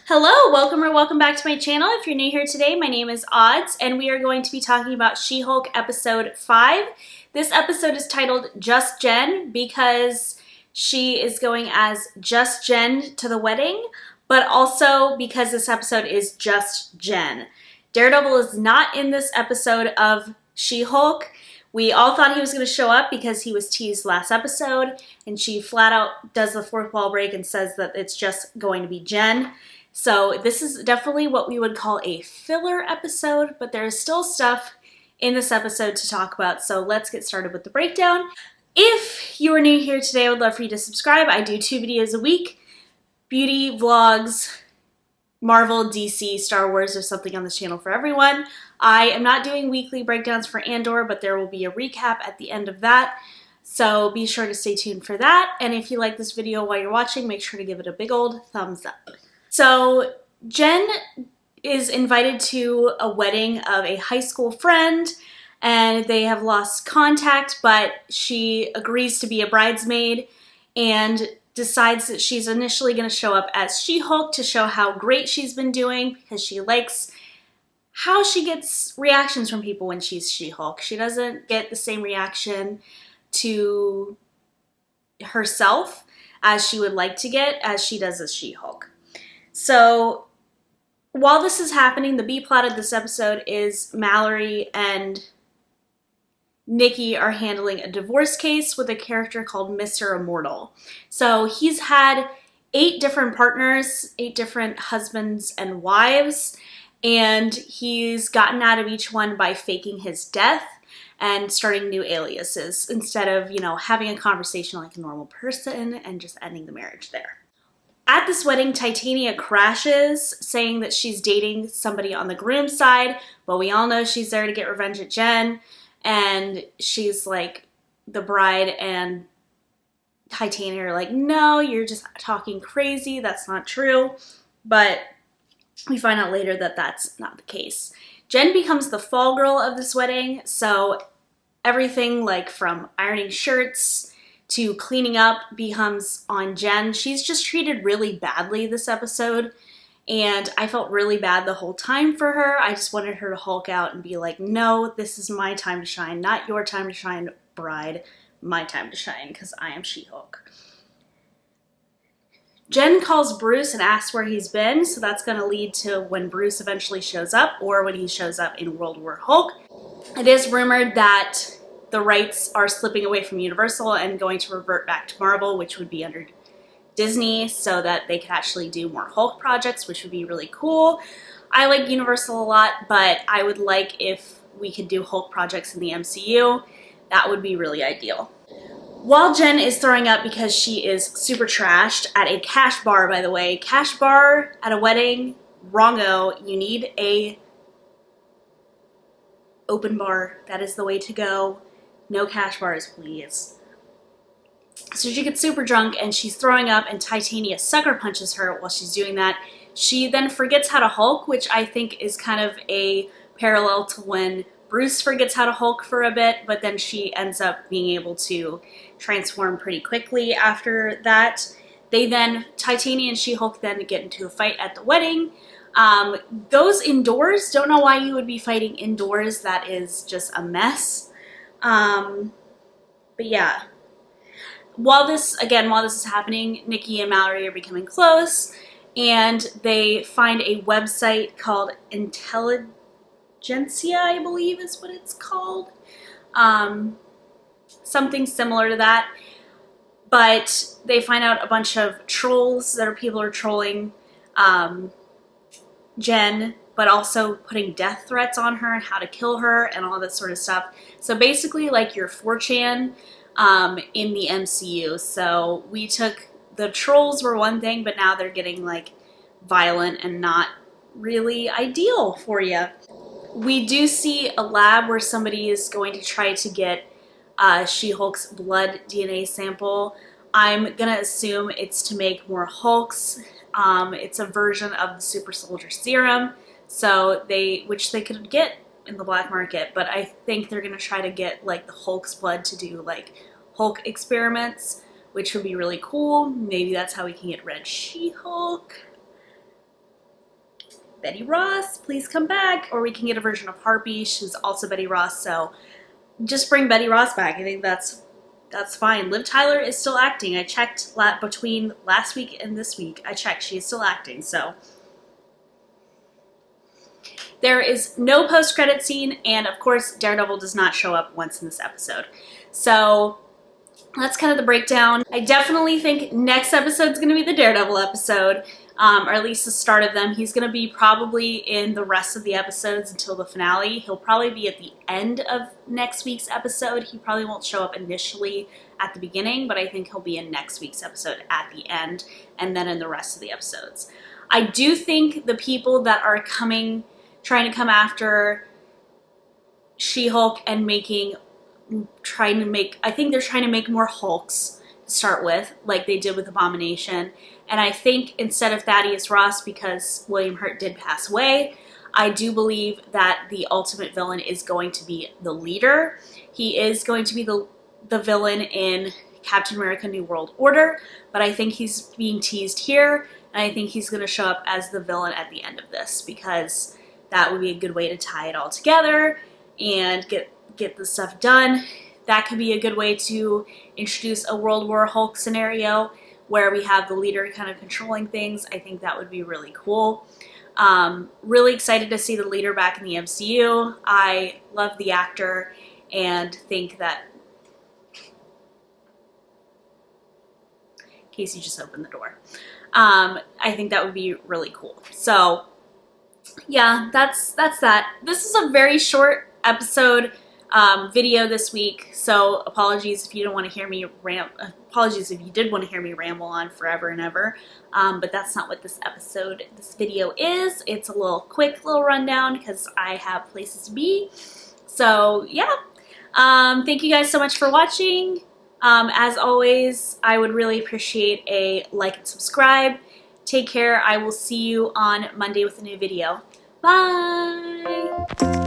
Hello, welcome back to my channel. If you're new here today, my name is Odds, and we are going to be talking about She-Hulk episode 5. This episode is titled Just Jen because she is going as Just Jen to the wedding, but also because this episode is Just Jen. Daredevil is not in this episode of She-Hulk. We all thought he was going to show up because he was teased last episode, and she flat out does the fourth wall break and says that it's just going to be Jen. So this is definitely what we would call a filler episode, but there is still stuff in this episode to talk about, so let's get started with the breakdown. If you are new here today, I would love for you to subscribe. I do 2 videos a week, beauty, vlogs, Marvel, DC, Star Wars, or something on this channel for everyone. I am not doing weekly breakdowns for Andor, but there will be a recap at the end of that, so be sure to stay tuned for that. And if you like this video while you're watching, make sure to give it a big old thumbs up. So Jen is invited to a wedding of a high school friend, and they have lost contact, but she agrees to be a bridesmaid and decides that she's initially going to show up as She-Hulk to show how great she's been doing because she likes how she gets reactions from people when she's She-Hulk. She doesn't get the same reaction to herself as she would like to get as she does as She-Hulk. So while this is happening, the B-plot of this episode is Mallory and Nikki are handling a divorce case with a character called Mr. Immortal. So he's had 8 different partners, 8 different husbands and wives, and he's gotten out of each one by faking his death and starting new aliases instead of, having a conversation like a normal person and just ending the marriage there. At this wedding, Titania crashes, saying that she's dating somebody on the groom's side, but we all know she's there to get revenge at Jen, and she's like the bride, and Titania are like, no, you're just talking crazy, that's not true, but we find out later that that's not the case. Jen becomes the fall girl of this wedding, so everything like from ironing shirts to cleaning up becomes on Jen. She's just treated really badly this episode, and I felt really bad the whole time for her. I just wanted her to Hulk out and be like, no, this is my time to shine, not your time to shine, bride, my time to shine, because I am She-Hulk. Jen calls Bruce and asks where he's been, so that's going to lead to when Bruce eventually shows up, or when he shows up in World War Hulk. It is rumored that the rights are slipping away from Universal and going to revert back to Marvel, which would be under Disney, so that they could actually do more Hulk projects, which would be really cool. I like Universal a lot, but I would like if we could do Hulk projects in the MCU. That would be really ideal. While Jen is throwing up because she is super trashed at a cash bar, by the way, cash bar at a wedding, wrongo, you need a open bar. That is the way to go. No cash bars, please. So she gets super drunk and she's throwing up, and Titania sucker punches her while she's doing that. She then forgets how to Hulk, which I think is kind of a parallel to when Bruce forgets how to Hulk for a bit, but then she ends up being able to transform pretty quickly after that. Titania and She-Hulk then get into a fight at the wedding. Those indoors, don't know why you would be fighting indoors. That is just a mess. But yeah, while this is happening, Nikki and Mallory are becoming close, and they find a website called Intelligentsia, I believe is what it's called. Something similar to that, but they find out a bunch of trolls that people are trolling Jen, but also putting death threats on her and how to kill her and all this sort of stuff. So basically like your 4chan in the MCU. So we took, the trolls were one thing, but now they're getting like violent and not really ideal for you. We do see a lab where somebody is going to try to get She-Hulk's blood DNA sample. I'm gonna assume it's to make more Hulks. It's a version of the super soldier serum, so which they could get in the black market, but I think they're gonna try to get like the Hulk's blood to do like Hulk experiments, which would be really cool. Maybe that's how we can get Red She-Hulk. Betty Ross, please come back. Or we can get a version of Harpy. She's also Betty Ross, so just bring Betty Ross back. I think that's fine. Liv Tyler is still acting. I checked between last week and this week. I checked. She is still acting, so. There is no post-credit scene, and of course, Daredevil does not show up once in this episode. So that's kind of the breakdown. I definitely think next episode is going to be the Daredevil episode, or at least the start of them. He's going to be probably in the rest of the episodes until the finale. He'll probably be at the end of next week's episode. He probably won't show up initially at the beginning, but I think he'll be in next week's episode at the end, and then in the rest of the episodes. I do think the people that are trying to come after She-Hulk and I think they're trying to make more Hulks to start with, like they did with Abomination. And I think instead of Thaddeus Ross, because William Hurt did pass away, I do believe that the ultimate villain is going to be the leader. He is going to be the villain in Captain America New World Order, but I think he's being teased here, and I think he's going to show up as the villain at the end of this, because that would be a good way to tie it all together and get the stuff done. That could be a good way to introduce a World War Hulk scenario where we have the leader kind of controlling things. I think that would be really cool. Really excited to see the leader back in the MCU. I love the actor and think that Casey just opened the door. I think that would be really cool. So yeah, that's that. This is a very short episode video this week, so apologies if you don't want to hear me apologies if you did want to hear me ramble on forever and ever, but that's not what this video is. It's a quick little rundown because I have places to be. So yeah, thank you guys so much for watching. As always, I would really appreciate a like and subscribe. Take care. I will see you on Monday with a new video. Bye!